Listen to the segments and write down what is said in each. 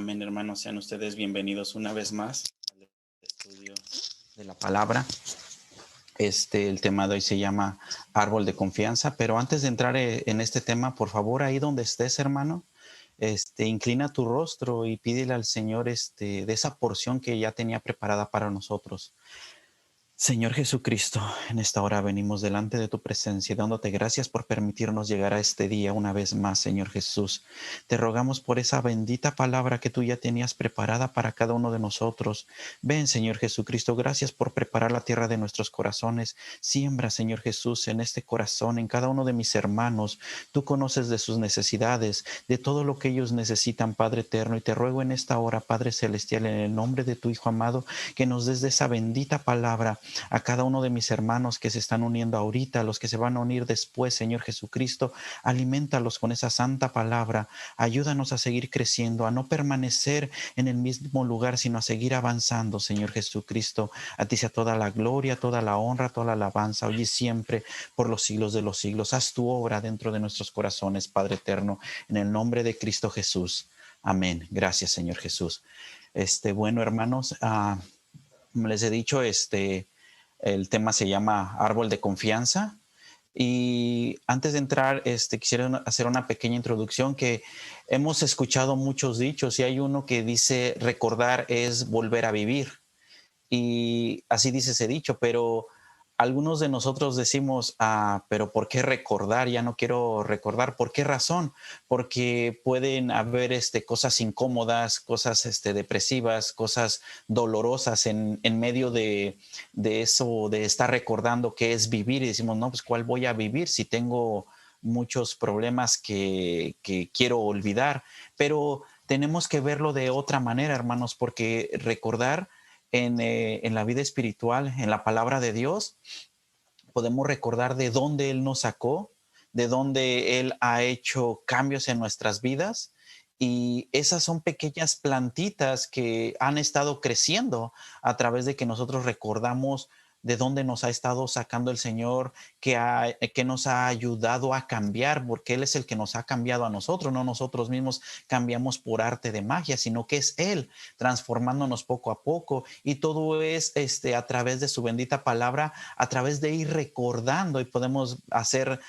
Amén, hermanos, sean ustedes bienvenidos una vez más al estudio de la palabra. El tema de hoy se llama Árbol de Confianza, pero antes de entrar en este tema, por favor, ahí donde estés, hermano, inclina tu rostro y pídele al Señor de esa porción que ya tenía preparada para nosotros. Señor Jesucristo, en esta hora venimos delante de tu presencia, dándote gracias por permitirnos llegar a este día una vez más, Señor Jesús. Te rogamos por esa bendita palabra que tú ya tenías preparada para cada uno de nosotros. Ven, Señor Jesucristo, gracias por preparar la tierra de nuestros corazones. Siembra, Señor Jesús, en este corazón, en cada uno de mis hermanos. Tú conoces de sus necesidades, de todo lo que ellos necesitan, Padre eterno. Y te ruego en esta hora, Padre celestial, en el nombre de tu Hijo amado, que nos des de esa bendita palabra a cada uno de mis hermanos que se están uniendo ahorita, a los que se van a unir después, Señor Jesucristo. Aliméntalos con esa santa palabra. Ayúdanos a seguir creciendo, a no permanecer en el mismo lugar, sino a seguir avanzando, Señor Jesucristo. A ti sea toda la gloria, toda la honra, toda la alabanza, hoy y siempre, por los siglos de los siglos. Haz tu obra dentro de nuestros corazones, Padre eterno, en el nombre de Cristo Jesús. Amén. Gracias, Señor Jesús. Bueno, hermanos, como les he dicho, el tema se llama Árbol de Confianza. Y antes de entrar, quisiera hacer una pequeña introducción que hemos escuchado muchos dichos y hay uno que dice recordar es volver a vivir. Y así dice ese dicho, pero algunos de nosotros decimos, pero ¿por qué recordar? Ya no quiero recordar. ¿Por qué razón? Porque pueden haber cosas incómodas, cosas depresivas, cosas dolorosas en medio de eso, de estar recordando qué es vivir. Y decimos, no, pues ¿cuál voy a vivir si tengo muchos problemas que quiero olvidar? Pero tenemos que verlo de otra manera, hermanos, porque recordar en la vida espiritual, en la palabra de Dios, podemos recordar de dónde Él nos sacó, de dónde Él ha hecho cambios en nuestras vidas. Y esas son pequeñas plantitas que han estado creciendo a través de que nosotros recordamos de dónde nos ha estado sacando el Señor, que nos ha ayudado a cambiar, porque Él es el que nos ha cambiado a nosotros, no nosotros mismos cambiamos por arte de magia, sino que es Él transformándonos poco a poco. Y todo es a través de su bendita palabra, a través de ir recordando, y podemos hacer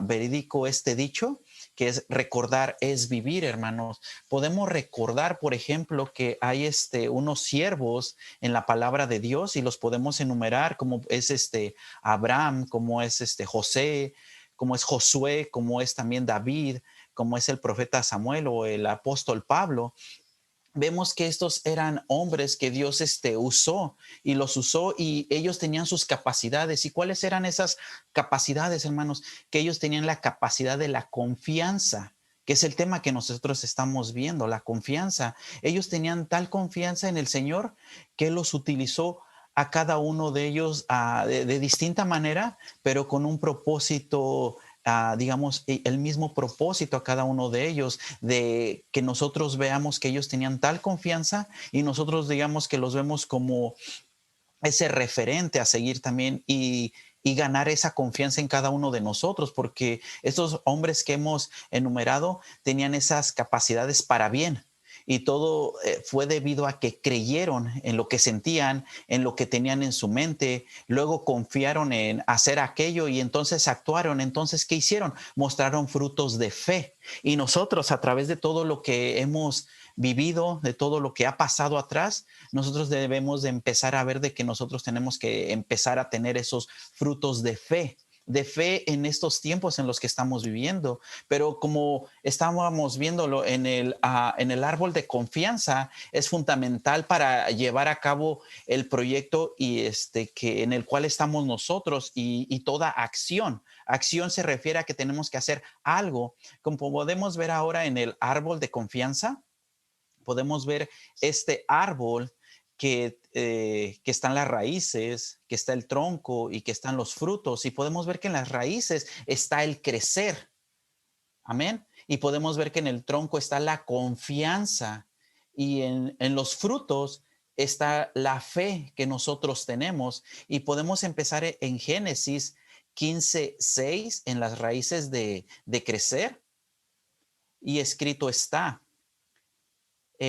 verídico este dicho, que es recordar es vivir, hermanos. Podemos recordar, por ejemplo, que hay unos siervos en la palabra de Dios y los podemos enumerar, como es Abraham, como es José, como es Josué, como es también David, como es el profeta Samuel o el apóstol Pablo. Vemos que estos eran hombres que Dios usó y los usó y ellos tenían sus capacidades. ¿Y cuáles eran esas capacidades, hermanos? Que ellos tenían la capacidad de la confianza, que es el tema que nosotros estamos viendo, la confianza. Ellos tenían tal confianza en el Señor que Él los utilizó a cada uno de ellos de distinta manera, pero con un propósito, digamos, el mismo propósito a cada uno de ellos, de que nosotros veamos que ellos tenían tal confianza y nosotros digamos que los vemos como ese referente a seguir también y ganar esa confianza en cada uno de nosotros, porque estos hombres que hemos enumerado tenían esas capacidades para bien. Y todo fue debido a que creyeron en lo que sentían, en lo que tenían en su mente, luego confiaron en hacer aquello y entonces actuaron. Entonces, ¿qué hicieron? Mostraron frutos de fe. Y nosotros, a través de todo lo que hemos vivido, de todo lo que ha pasado atrás, nosotros debemos de empezar a ver de que nosotros tenemos que empezar a tener esos frutos de fe en estos tiempos en los que estamos viviendo. Pero como estábamos viéndolo en el árbol de confianza, es fundamental para llevar a cabo el proyecto y que en el cual estamos nosotros y toda acción. Acción se refiere a que tenemos que hacer algo. Como podemos ver ahora en el árbol de confianza, podemos ver este árbol que están las raíces, que está el tronco y que están los frutos. Y podemos ver que en las raíces está el crecer. Amén. Y podemos ver que en el tronco está la confianza y en los frutos está la fe que nosotros tenemos. Y podemos empezar en Génesis 15:6, en las raíces de crecer. Y escrito está: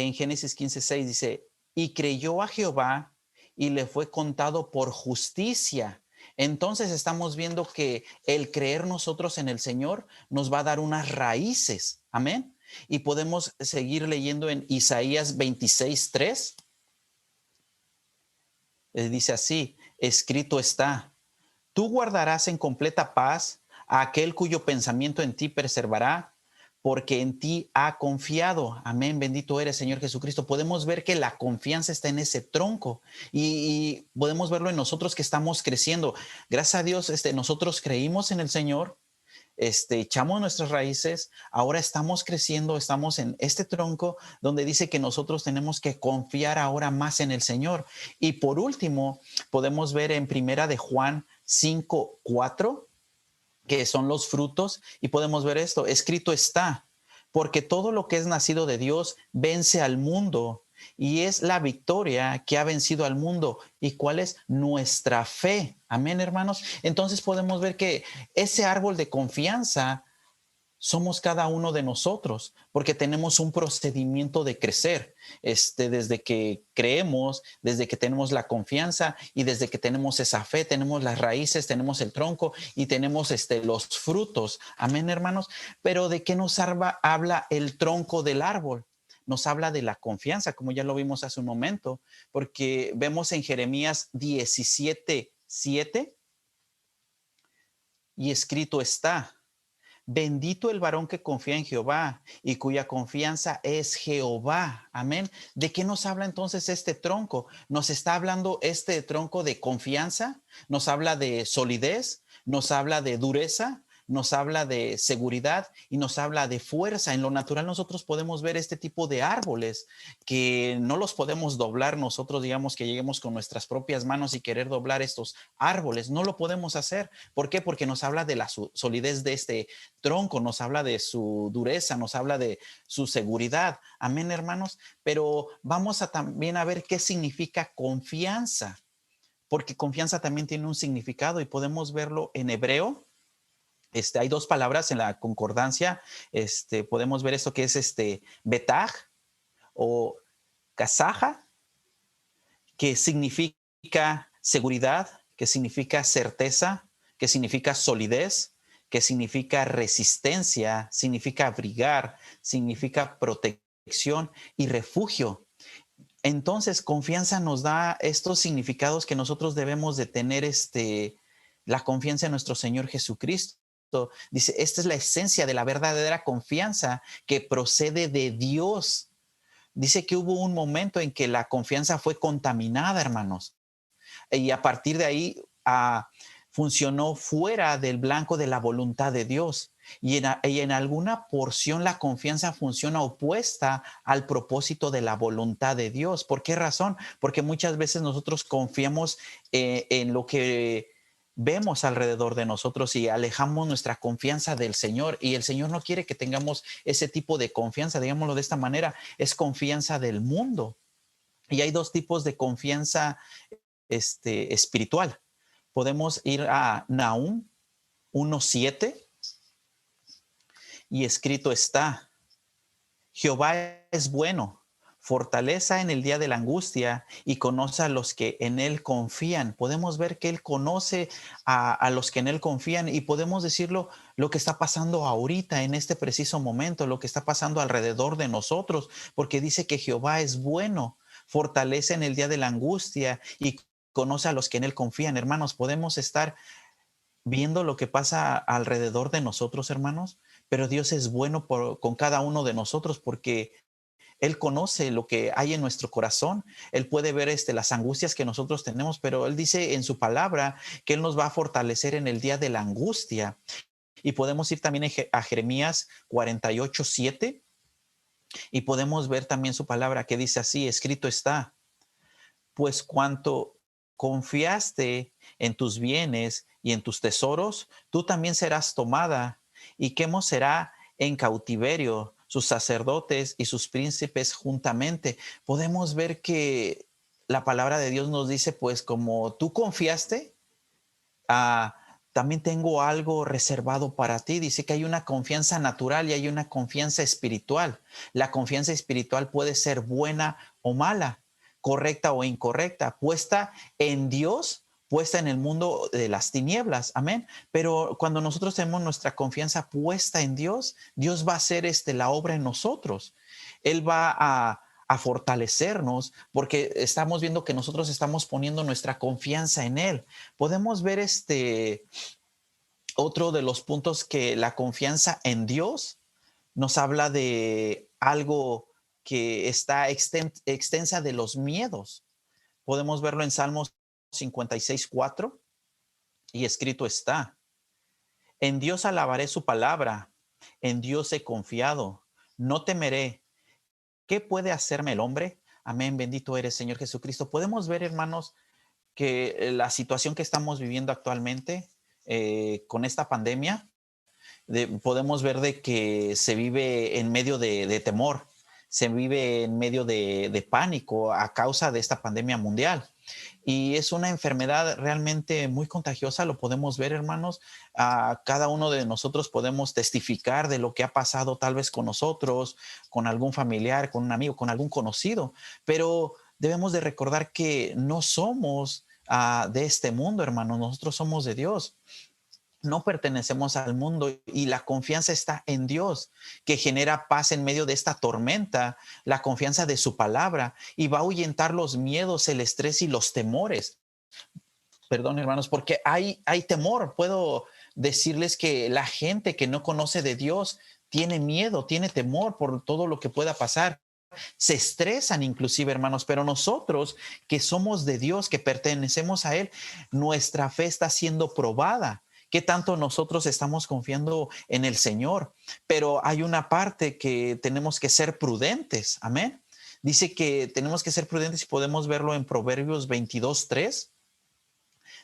en Génesis 15:6 dice, y creyó a Jehová y le fue contado por justicia. Entonces estamos viendo que el creer nosotros en el Señor nos va a dar unas raíces. Amén. Y podemos seguir leyendo en Isaías 26:3. Dice así, escrito está, tú guardarás en completa paz a aquel cuyo pensamiento en ti preservará, porque en ti ha confiado. Amén, bendito eres, Señor Jesucristo. Podemos ver que la confianza está en ese tronco y podemos verlo en nosotros que estamos creciendo. Gracias a Dios, nosotros creímos en el Señor, echamos nuestras raíces, ahora estamos creciendo, estamos en este tronco donde dice que nosotros tenemos que confiar ahora más en el Señor. Y por último, podemos ver en Primera de Juan 5:4, que son los frutos, y podemos ver esto, escrito está, porque todo lo que es nacido de Dios vence al mundo, y es la victoria que ha vencido al mundo. ¿Y cuál es? Nuestra fe. Amén, hermanos. Entonces podemos ver que ese árbol de confianza somos cada uno de nosotros, porque tenemos un procedimiento de crecer, desde que creemos, desde que tenemos la confianza y desde que tenemos esa fe, tenemos las raíces, tenemos el tronco y tenemos los frutos. Amén, hermanos. Pero ¿de qué nos habla el tronco del árbol? Nos habla de la confianza, como ya lo vimos hace un momento, porque vemos en Jeremías 17:7 y escrito está, bendito el varón que confía en Jehová y cuya confianza es Jehová. Amén. ¿De qué nos habla entonces este tronco? Nos está hablando este tronco de confianza, nos habla de solidez, nos habla de dureza, nos habla de seguridad y nos habla de fuerza. En lo natural nosotros podemos ver este tipo de árboles que no los podemos doblar nosotros, digamos que lleguemos con nuestras propias manos y querer doblar estos árboles. No lo podemos hacer. ¿Por qué? Porque nos habla de la solidez de este tronco, nos habla de su dureza, nos habla de su seguridad. Amén, hermanos. Pero vamos a también a ver qué significa confianza, porque confianza también tiene un significado y podemos verlo en hebreo. Hay dos palabras en la concordancia. Podemos ver esto que es betaj o kasaja, que significa seguridad, que significa certeza, que significa solidez, que significa resistencia, significa abrigar, significa protección y refugio. Entonces, confianza nos da estos significados que nosotros debemos de tener, la confianza en nuestro Señor Jesucristo. Dice, esta es la esencia de la verdadera confianza que procede de Dios. Dice que hubo un momento en que la confianza fue contaminada, hermanos, y a partir de ahí funcionó fuera del blanco de la voluntad de Dios. Y en alguna porción la confianza funciona opuesta al propósito de la voluntad de Dios. ¿Por qué razón? Porque muchas veces nosotros confiamos en lo que vemos alrededor de nosotros y alejamos nuestra confianza del Señor. Y el Señor no quiere que tengamos ese tipo de confianza, digámoslo de esta manera, es confianza del mundo. Y hay dos tipos de confianza espiritual. Podemos ir a Nahum 1:7 y escrito está, Jehová es bueno, fortaleza en el día de la angustia y conoce a los que en él confían. Podemos ver que él conoce a los que en él confían y podemos decirlo lo que está pasando ahorita en este preciso momento, lo que está pasando alrededor de nosotros, porque dice que Jehová es bueno, fortalece en el día de la angustia y conoce a los que en él confían. Hermanos, podemos estar viendo lo que pasa alrededor de nosotros, hermanos, pero Dios es bueno con cada uno de nosotros porque Él conoce lo que hay en nuestro corazón. Él puede ver las angustias que nosotros tenemos, pero Él dice en su palabra que Él nos va a fortalecer en el día de la angustia. Y podemos ir también a Jeremías 48:7 y podemos ver también su palabra que dice así, escrito está, pues cuanto confiaste en tus bienes y en tus tesoros, tú también serás tomada. ¿Y qué será en cautiverio sus sacerdotes y sus príncipes juntamente? Podemos ver que la palabra de Dios nos dice, pues como tú confiaste, también tengo algo reservado para ti. Dice que hay una confianza natural y hay una confianza espiritual. La confianza espiritual puede ser buena o mala, correcta o incorrecta, puesta en Dios, puesta en el mundo de las tinieblas. Amén. Pero cuando nosotros tenemos nuestra confianza puesta en Dios, Dios va a hacer la obra en nosotros. Él va a fortalecernos porque estamos viendo que nosotros estamos poniendo nuestra confianza en Él. Podemos ver otro de los puntos, que la confianza en Dios nos habla de algo que está extensa de los miedos. Podemos verlo en Salmos 56:4, y escrito está: en Dios alabaré su palabra, en Dios he confiado, no temeré. ¿Qué puede hacerme el hombre? Amén, bendito eres, Señor Jesucristo. Podemos ver, hermanos, que la situación que estamos viviendo actualmente con esta pandemia, podemos ver de que se vive en medio de temor, se vive en medio de pánico a causa de esta pandemia mundial. Y es una enfermedad realmente muy contagiosa, lo podemos ver, hermanos. Cada uno de nosotros podemos testificar de lo que ha pasado tal vez con nosotros, con algún familiar, con un amigo, con algún conocido, pero debemos de recordar que no somos de este mundo, hermanos, nosotros somos de Dios. No pertenecemos al mundo y la confianza está en Dios, que genera paz en medio de esta tormenta, la confianza de su palabra, y va a ahuyentar los miedos, el estrés y los temores. Perdón, hermanos, porque hay temor. Puedo decirles que la gente que no conoce de Dios tiene miedo, tiene temor por todo lo que pueda pasar. Se estresan inclusive, hermanos, pero nosotros que somos de Dios, que pertenecemos a Él, nuestra fe está siendo probada. ¿Qué tanto nosotros estamos confiando en el Señor? Pero hay una parte que tenemos que ser prudentes. Amén. Dice que tenemos que ser prudentes, y podemos verlo en Proverbios 22:3.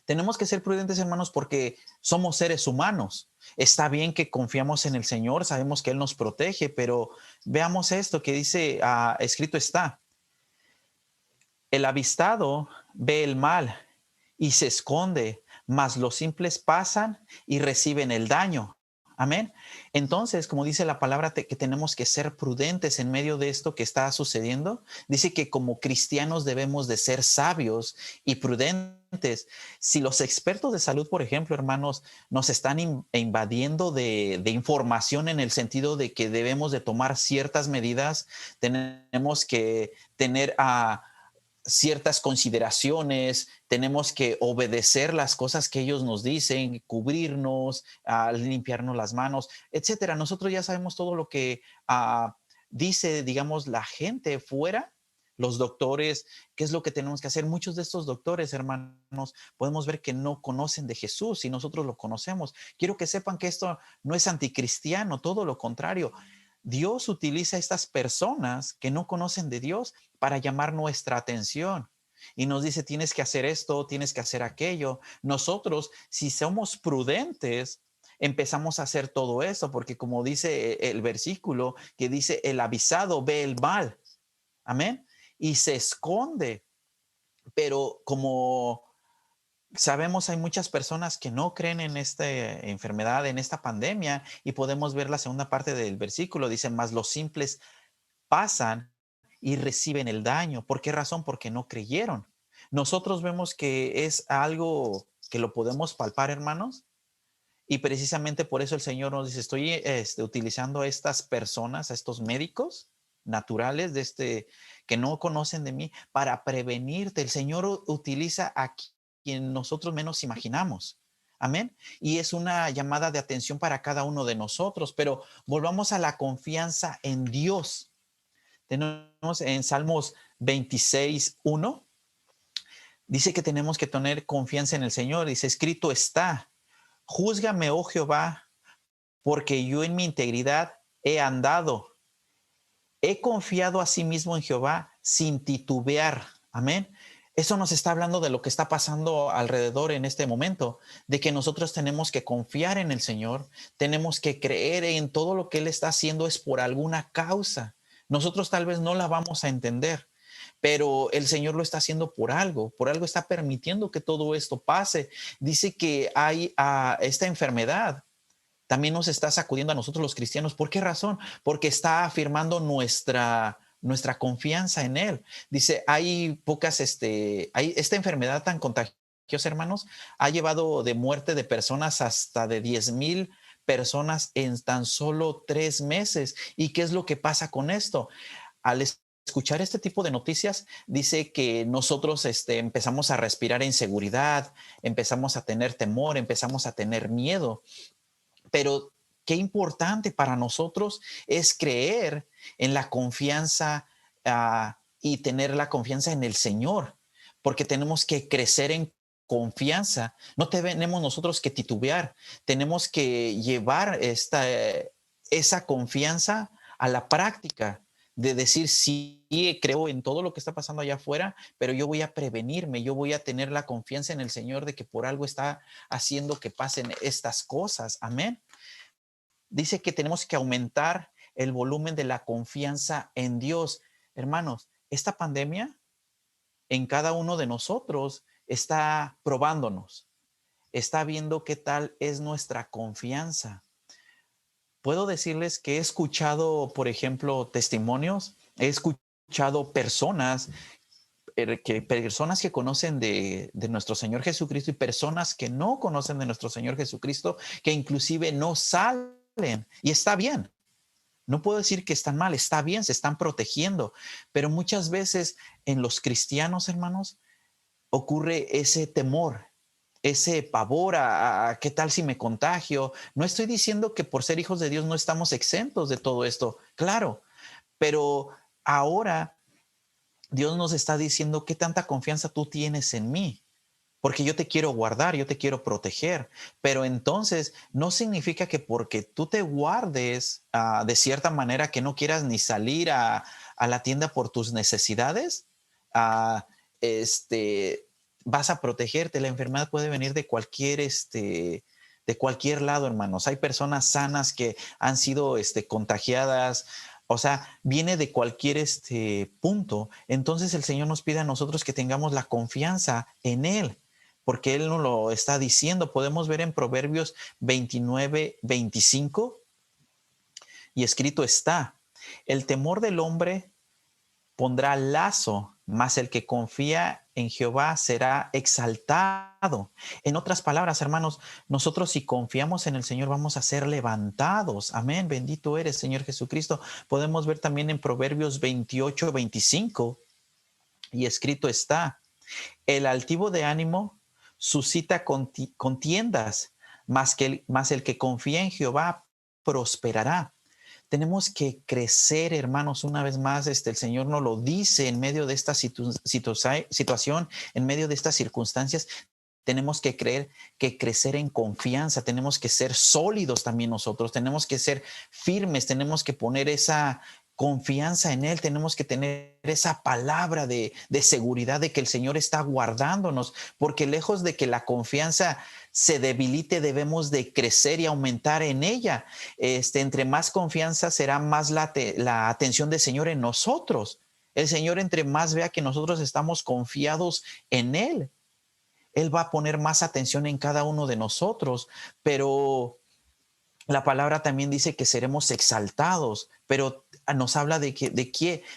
Tenemos que ser prudentes, hermanos, porque somos seres humanos. Está bien que confiamos en el Señor, sabemos que Él nos protege, pero veamos esto que dice, escrito está: el avistado ve el mal y se esconde, mas los simples pasan y reciben el daño. Amén. Entonces, como dice la palabra, que tenemos que ser prudentes en medio de esto que está sucediendo. Dice que como cristianos debemos de ser sabios y prudentes. Si los expertos de salud, por ejemplo, hermanos, nos están invadiendo de información en el sentido de que debemos de tomar ciertas medidas, tenemos que tener ciertas consideraciones, tenemos que obedecer las cosas que ellos nos dicen, cubrirnos, limpiarnos las manos, etcétera. Nosotros ya sabemos todo lo que dice, digamos, la gente fuera, los doctores, qué es lo que tenemos que hacer. Muchos de estos doctores, hermanos, podemos ver que no conocen de Jesús y nosotros lo conocemos. Quiero que sepan que esto no es anticristiano, todo lo contrario. Dios utiliza a estas personas que no conocen de Dios para llamar nuestra atención. Y nos dice, tienes que hacer esto, tienes que hacer aquello. Nosotros, si somos prudentes, empezamos a hacer todo eso, porque como dice el versículo, que dice, el avisado ve el mal. Amén. Y se esconde. Pero como sabemos, hay muchas personas que no creen en esta enfermedad, en esta pandemia, y podemos ver la segunda parte del versículo. Dice, más los simples pasan y reciben el daño. ¿Por qué razón? Porque no creyeron. Nosotros vemos que es algo que lo podemos palpar, hermanos, y precisamente por eso el Señor nos dice, estoy utilizando a estas personas, a estos médicos naturales que no conocen de mí, para prevenirte. El Señor utiliza a quien nosotros menos imaginamos. Amén. Y es una llamada de atención para cada uno de nosotros, pero volvamos a la confianza en Dios. Tenemos en Salmos 26:1, dice que tenemos que tener confianza en el Señor. Dice, escrito está: júzgame, oh Jehová, porque yo en mi integridad he andado. He confiado a sí mismo en Jehová sin titubear. Amén. Eso nos está hablando de lo que está pasando alrededor en este momento, de que nosotros tenemos que confiar en el Señor, tenemos que creer en todo lo que Él está haciendo es por alguna causa. Nosotros tal vez no la vamos a entender, pero el Señor lo está haciendo por algo está permitiendo que todo esto pase. Dice que hay esta enfermedad. También nos está sacudiendo a nosotros los cristianos. ¿Por qué razón? Porque está afirmando nuestra confianza en Él. Dice, hay esta enfermedad tan contagiosa, hermanos, ha llevado de muerte de personas hasta de 10,000 personas en tan solo 3 meses. ¿Y qué es lo que pasa con esto? Al escuchar este tipo de noticias, dice que nosotros empezamos a respirar inseguridad, empezamos a tener temor, empezamos a tener miedo. Pero qué importante para nosotros es creer en la confianza y tener la confianza en el Señor, porque tenemos que crecer en confianza. No tenemos nosotros que titubear, tenemos que llevar esa confianza a la práctica, de decir, sí, creo en todo lo que está pasando allá afuera, pero yo voy a prevenirme, yo voy a tener la confianza en el Señor de que por algo está haciendo que pasen estas cosas. Amén. Dice que tenemos que aumentar el volumen de la confianza en Dios. Hermanos, esta pandemia en cada uno de nosotros está probándonos, está viendo qué tal es nuestra confianza. Puedo decirles que he escuchado, por ejemplo, testimonios, he escuchado personas que conocen de nuestro Señor Jesucristo y personas que no conocen de nuestro Señor Jesucristo, que inclusive no salen. Y está bien. No puedo decir que están mal, está bien, se están protegiendo. Pero muchas veces en los cristianos, hermanos, ocurre ese temor, ese pavor a qué tal si me contagio. No estoy diciendo que por ser hijos de Dios no estamos exentos de todo esto, claro, pero ahora Dios nos está diciendo qué tanta confianza tú tienes en mí, porque yo te quiero guardar, yo te quiero proteger. Pero entonces no significa que porque tú te guardes de cierta manera que no quieras ni salir a la tienda por tus necesidades, uh, vas a protegerte. La enfermedad puede venir de cualquier lado, hermanos. Hay personas sanas que han sido contagiadas. O sea, viene de cualquier punto. Entonces el Señor nos pide a nosotros que tengamos la confianza en Él, porque Él nos lo está diciendo. Podemos ver en Proverbios 29-25, y escrito está: el temor del hombre pondrá lazo, mas el que confía en Jehová será exaltado. En otras palabras, hermanos, nosotros si confiamos en el Señor vamos a ser levantados. Amén. Bendito eres, Señor Jesucristo. Podemos ver también en Proverbios 28-25, y escrito está: el altivo de ánimo suscita contiendas, mas el que confía en Jehová prosperará. Tenemos que crecer, hermanos, una vez más. El Señor nos lo dice en medio de esta situación, en medio de estas circunstancias. Tenemos que crecer en confianza, tenemos que ser sólidos también nosotros, tenemos que ser firmes, tenemos que poner esa confianza en Él, tenemos que tener esa palabra de seguridad de que el Señor está guardándonos, porque lejos de que la confianza se debilite, debemos de crecer y aumentar en ella. Entre más confianza será más la atención del Señor en nosotros. El Señor, entre más vea que nosotros estamos confiados en Él, Él va a poner más atención en cada uno de nosotros. Pero la palabra también dice que seremos exaltados, pero nos habla de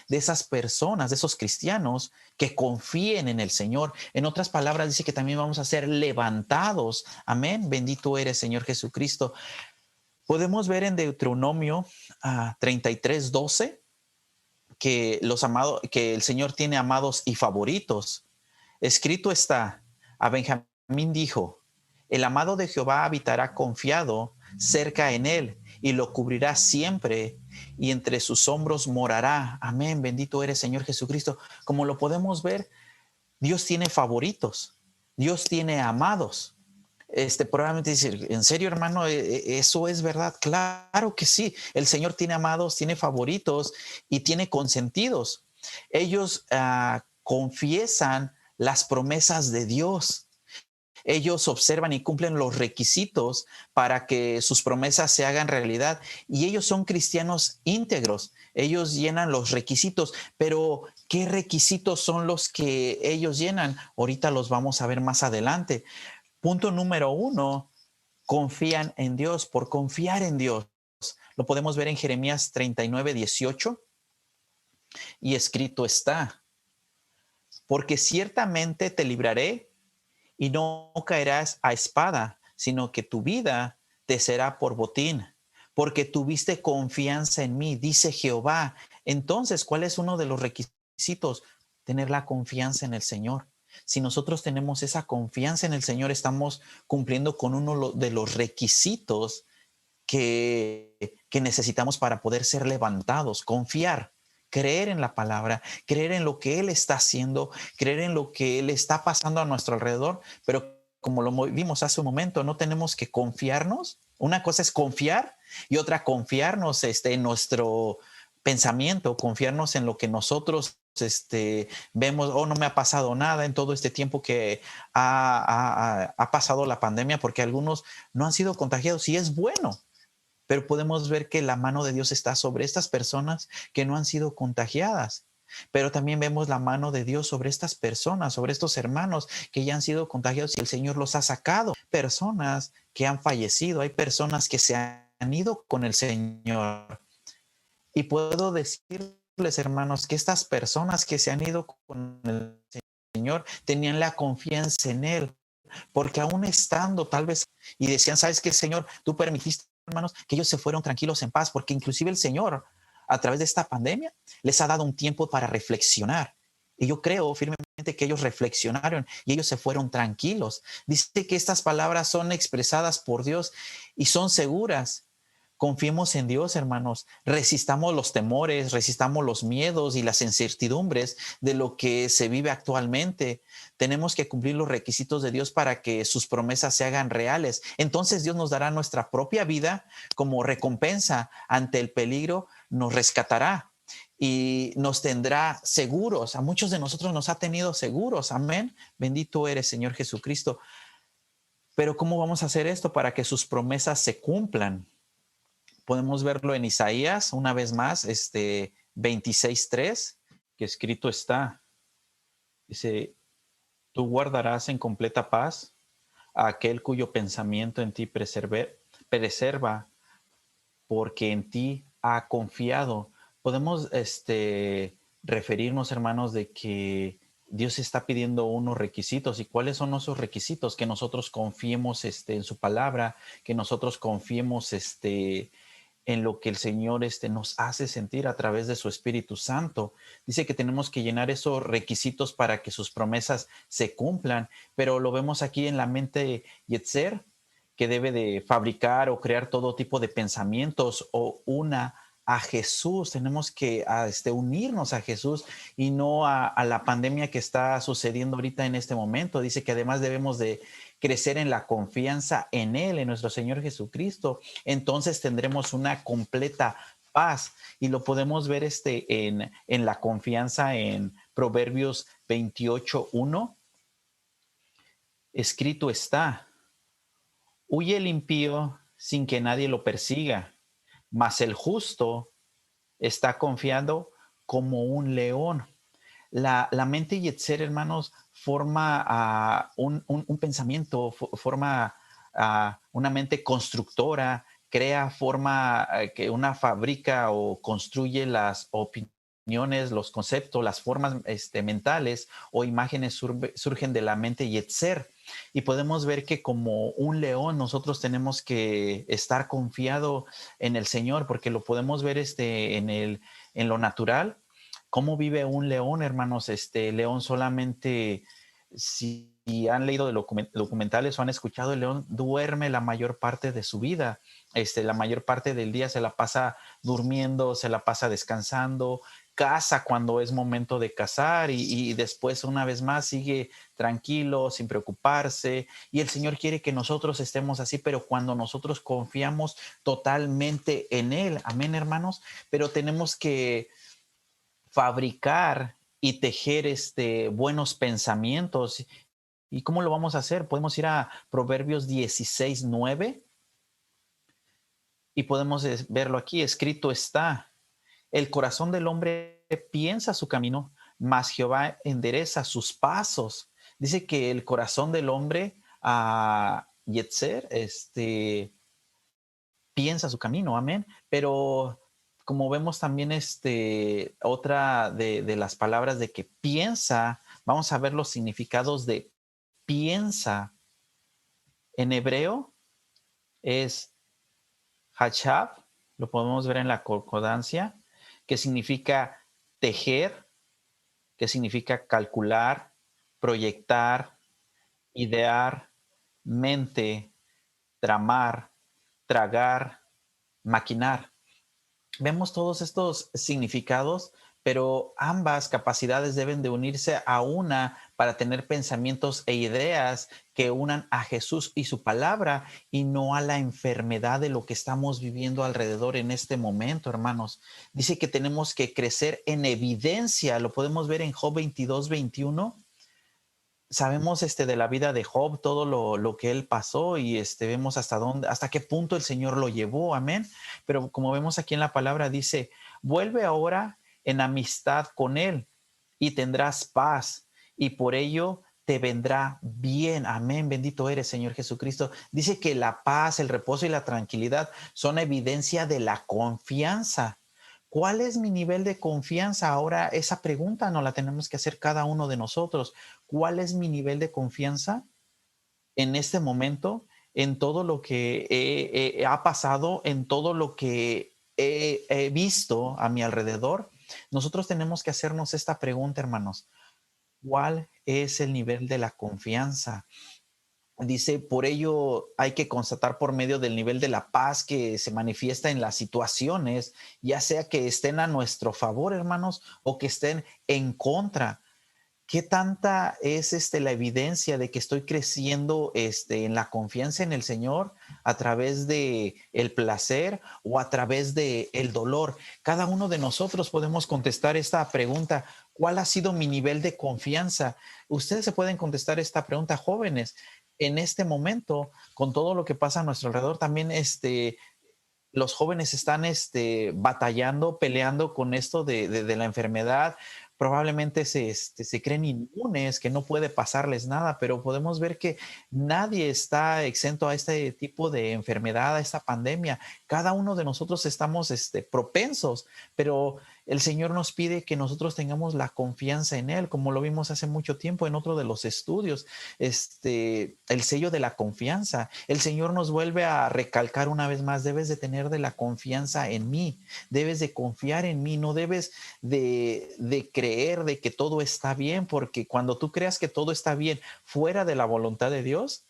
esas personas, de esos cristianos que confíen en el Señor. En otras palabras, dice que también vamos a ser levantados. Amén. Bendito eres, Señor Jesucristo. Podemos ver en Deuteronomio 33:12 que que el Señor tiene amados y favoritos. Escrito está: a Benjamín dijo, el amado de Jehová habitará confiado cerca en él y lo cubrirá siempre, y entre sus hombros morará. Amén. Bendito eres, Señor Jesucristo. Como lo podemos ver, Dios tiene favoritos, Dios tiene amados. Probablemente decir, ¿en serio, hermano? ¿Eso es verdad? Claro que sí. El Señor tiene amados, tiene favoritos y tiene consentidos. Ellos confiesan las promesas de Dios. Ellos observan y cumplen los requisitos para que sus promesas se hagan realidad. Y ellos son cristianos íntegros. Ellos llenan los requisitos. Pero ¿Qué requisitos son los que ellos llenan? Ahorita los vamos a ver más adelante. Punto número 1, confían en Dios. Por confiar en Dios, lo podemos ver en Jeremías 39:18, y escrito está: porque ciertamente te libraré y no caerás a espada, sino que tu vida te será por botín, porque tuviste confianza en mí, dice Jehová. Entonces, ¿cuál es uno de los requisitos? Tener la confianza en el Señor. Si nosotros tenemos esa confianza en el Señor, estamos cumpliendo con uno de los requisitos que necesitamos para poder ser levantados. Confiar, creer en la palabra, creer en lo que Él está haciendo, creer en lo que Él está pasando a nuestro alrededor. Pero como lo vimos hace un momento, no tenemos que confiarnos. Una cosa es confiar y otra confiarnos en nuestro pensamiento, confiarnos en lo que nosotros vemos. Oh, no me ha pasado nada en todo este tiempo que ha pasado la pandemia, porque algunos no han sido contagiados, y es bueno, pero podemos ver que la mano de Dios está sobre estas personas que no han sido contagiadas. Pero también vemos la mano de Dios sobre estas personas, sobre estos hermanos que ya han sido contagiados y el Señor los ha sacado. Personas que han fallecido, hay personas que se han ido con el Señor. Y puedo decirles, hermanos, que estas personas que se han ido con el Señor tenían la confianza en Él, porque aún estando tal vez, y decían, ¿sabes qué, Señor? Tú permitiste, hermanos, que ellos se fueron tranquilos en paz, porque inclusive el Señor, a través de esta pandemia, les ha dado un tiempo para reflexionar. Y yo creo firmemente que ellos reflexionaron y ellos se fueron tranquilos. Dice que estas palabras son expresadas por Dios y son seguras. Confiemos en Dios, hermanos. Resistamos los temores, resistamos los miedos y las incertidumbres de lo que se vive actualmente. Tenemos que cumplir los requisitos de Dios para que sus promesas se hagan reales. Entonces Dios nos dará nuestra propia vida como recompensa ante el peligro, nos rescatará y nos tendrá seguros. A muchos de nosotros nos ha tenido seguros. Amén. Bendito eres, Señor Jesucristo. Pero ¿cómo vamos a hacer esto para que sus promesas se cumplan? Podemos verlo en Isaías, una vez más, 26:3, que escrito está. Dice, tú guardarás en completa paz a aquel cuyo pensamiento en ti preserva, porque en ti ha confiado. Podemos referirnos, hermanos, de que Dios está pidiendo unos requisitos. ¿Y cuáles son esos requisitos? Que nosotros confiemos en su palabra, que nosotros confiemos en lo que el Señor nos hace sentir a través de su Espíritu Santo. Dice que tenemos que llenar esos requisitos para que sus promesas se cumplan, pero lo vemos aquí en la mente Yetzer, que debe de fabricar o crear todo tipo de pensamientos o una a Jesús. Tenemos que unirnos a Jesús y no a la pandemia que está sucediendo ahorita en este momento. Dice que además debemos de crecer en la confianza en Él, en nuestro Señor Jesucristo. Entonces tendremos una completa paz, y lo podemos ver en la confianza en Proverbios 28:1. Escrito está: huye el impío sin que nadie lo persiga, mas el justo está confiando como un león. La mente Yetzer, hermanos, forma un pensamiento, forma una mente constructora, crea, forma que una fábrica o construye las opiniones, los conceptos, las formas mentales o imágenes surgen de la mente Yetzer. Y podemos ver que como un león nosotros tenemos que estar confiado en el Señor, porque lo podemos ver en lo natural. ¿Cómo vive un león, hermanos? León solamente, si han leído de documentales o han escuchado, el león duerme la mayor parte de su vida. La mayor parte del día se la pasa durmiendo, se la pasa descansando, caza cuando es momento de cazar y después una vez más sigue tranquilo, sin preocuparse. Y el Señor quiere que nosotros estemos así, pero cuando nosotros confiamos totalmente en Él. Amén, hermanos. Pero tenemos que fabricar y tejer buenos pensamientos. ¿Y cómo lo vamos a hacer? Podemos ir a Proverbios 16:9 y podemos verlo aquí. Escrito está: el corazón del hombre piensa su camino, mas Jehová endereza sus pasos. Dice que el corazón del hombre, Yetzer, piensa su camino, amén. Pero como vemos también otra de las palabras de que piensa, vamos a ver los significados de piensa. En hebreo es hachab, lo podemos ver en la concordancia, que significa tejer, que significa calcular, proyectar, idear, mente, tramar, tragar, maquinar. Vemos todos estos significados, pero ambas capacidades deben de unirse a una para tener pensamientos e ideas que unan a Jesús y su palabra y no a la enfermedad de lo que estamos viviendo alrededor en este momento, hermanos. Dice que tenemos que crecer en evidencia, lo podemos ver en Job 22:21. Sabemos de la vida de Job, todo lo que él pasó y vemos hasta qué punto el Señor lo llevó, amén. Pero como vemos aquí en la palabra dice, vuelve ahora en amistad con él y tendrás paz y por ello te vendrá bien, amén. Bendito eres, Señor Jesucristo. Dice que la paz, el reposo y la tranquilidad son evidencia de la confianza. ¿Cuál es mi nivel de confianza? Ahora esa pregunta nos la tenemos que hacer cada uno de nosotros. ¿Cuál es mi nivel de confianza en este momento, en todo lo que ha pasado, en todo lo que he visto a mi alrededor? Nosotros tenemos que hacernos esta pregunta, hermanos. ¿Cuál es el nivel de la confianza? Dice, por ello hay que constatar por medio del nivel de la paz que se manifiesta en las situaciones, ya sea que estén a nuestro favor, hermanos, o que estén en contra. ¿Qué tanta es la evidencia de que estoy creciendo en la confianza en el Señor a través de el placer o a través de el dolor? Cada uno de nosotros podemos contestar esta pregunta. ¿Cuál ha sido mi nivel de confianza? Ustedes se pueden contestar esta pregunta, jóvenes. En este momento, con todo lo que pasa a nuestro alrededor, también los jóvenes están batallando, peleando con esto de la enfermedad. Probablemente se creen inmunes, que no puede pasarles nada, pero podemos ver que nadie está exento a este tipo de enfermedad, a esta pandemia. Cada uno de nosotros estamos propensos, pero el Señor nos pide que nosotros tengamos la confianza en Él, como lo vimos hace mucho tiempo en otro de los estudios, el sello de la confianza. El Señor nos vuelve a recalcar una vez más, debes de tener de la confianza en mí, debes de confiar en mí, no debes de creer de que todo está bien, porque cuando tú creas que todo está bien fuera de la voluntad de Dios,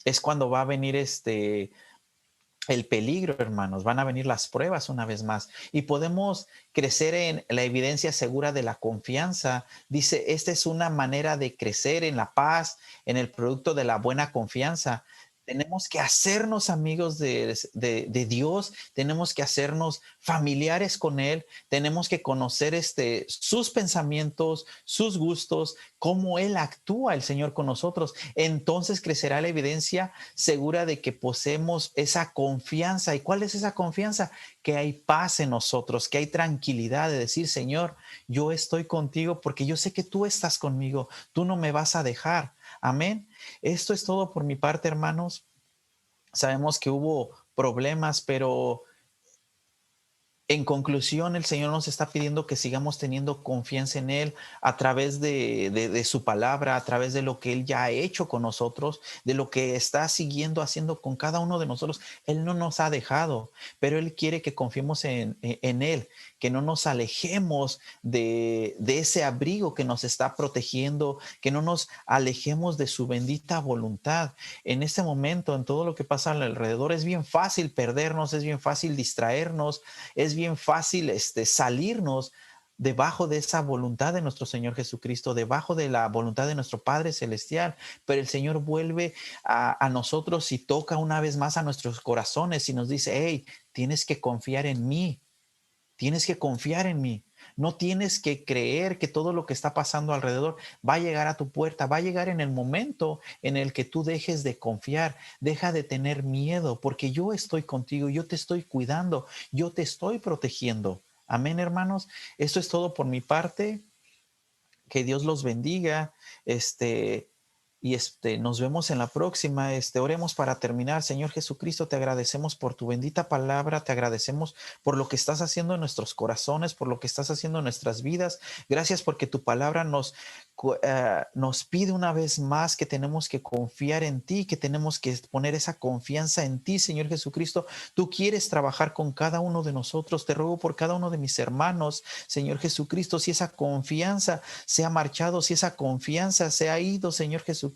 es cuando va a venir el peligro, hermanos, van a venir las pruebas una vez más y podemos crecer en la evidencia segura de la confianza. Dice, esta es una manera de crecer en la paz, en el producto de la buena confianza. Tenemos que hacernos amigos de Dios, tenemos que hacernos familiares con Él, tenemos que conocer sus pensamientos, sus gustos, cómo Él actúa el Señor con nosotros. Entonces crecerá la evidencia segura de que poseemos esa confianza. ¿Y cuál es esa confianza? Que hay paz en nosotros, que hay tranquilidad de decir, Señor, yo estoy contigo porque yo sé que tú estás conmigo, tú no me vas a dejar. Amén. Esto es todo por mi parte, hermanos. Sabemos que hubo problemas, pero en conclusión, el Señor nos está pidiendo que sigamos teniendo confianza en Él a través de su palabra, a través de lo que Él ya ha hecho con nosotros, de lo que está siguiendo haciendo con cada uno de nosotros. Él no nos ha dejado, pero Él quiere que confiemos en Él, que no nos alejemos de ese abrigo que nos está protegiendo, que no nos alejemos de su bendita voluntad. En este momento, en todo lo que pasa alrededor, es bien fácil perdernos, es bien fácil distraernos, es bien fácil salirnos debajo de esa voluntad de nuestro Señor Jesucristo, debajo de la voluntad de nuestro Padre Celestial. Pero el Señor vuelve a nosotros y toca una vez más a nuestros corazones y nos dice, hey, tienes que confiar en mí, tienes que confiar en mí. No tienes que creer que todo lo que está pasando alrededor va a llegar a tu puerta, va a llegar en el momento en el que tú dejes de confiar, deja de tener miedo, porque yo estoy contigo, yo te estoy cuidando, yo te estoy protegiendo. Amén, hermanos. Esto es todo por mi parte. Que Dios los bendiga. Y nos vemos en la próxima. Oremos para terminar. Señor Jesucristo, te agradecemos por tu bendita palabra. Te agradecemos por lo que estás haciendo en nuestros corazones, por lo que estás haciendo en nuestras vidas. Gracias porque tu palabra nos pide una vez más que tenemos que confiar en ti, que tenemos que poner esa confianza en ti, Señor Jesucristo. Tú quieres trabajar con cada uno de nosotros. Te ruego por cada uno de mis hermanos, Señor Jesucristo, si esa confianza se ha marchado, si esa confianza se ha ido, Señor Jesucristo,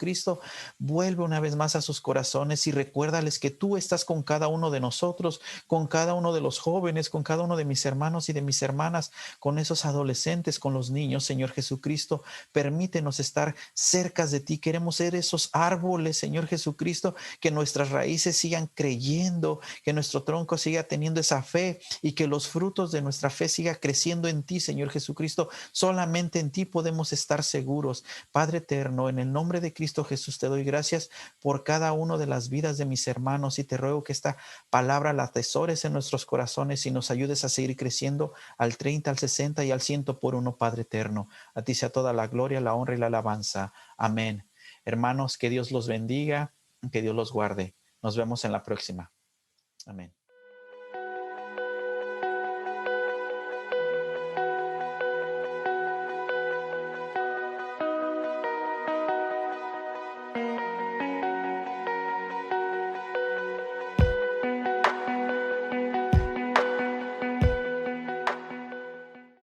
vuelve una vez más a sus corazones y recuérdales que tú estás con cada uno de nosotros, con cada uno de los jóvenes, con cada uno de mis hermanos y de mis hermanas, con esos adolescentes, con los niños, Señor Jesucristo. Permítenos estar cerca de ti. Queremos ser esos árboles, Señor Jesucristo, que nuestras raíces sigan creyendo, que nuestro tronco siga teniendo esa fe y que los frutos de nuestra fe siga creciendo en ti, Señor Jesucristo. Solamente en ti podemos estar seguros. Padre eterno, en el nombre de Cristo Jesús te doy gracias por cada una de las vidas de mis hermanos y te ruego que esta palabra la atesores en nuestros corazones y nos ayudes a seguir creciendo al 30, al 60 y al 100 por uno, Padre eterno. A ti sea toda la gloria, la honra y la alabanza. Amén. Hermanos, que Dios los bendiga, que Dios los guarde. Nos vemos en la próxima. Amén.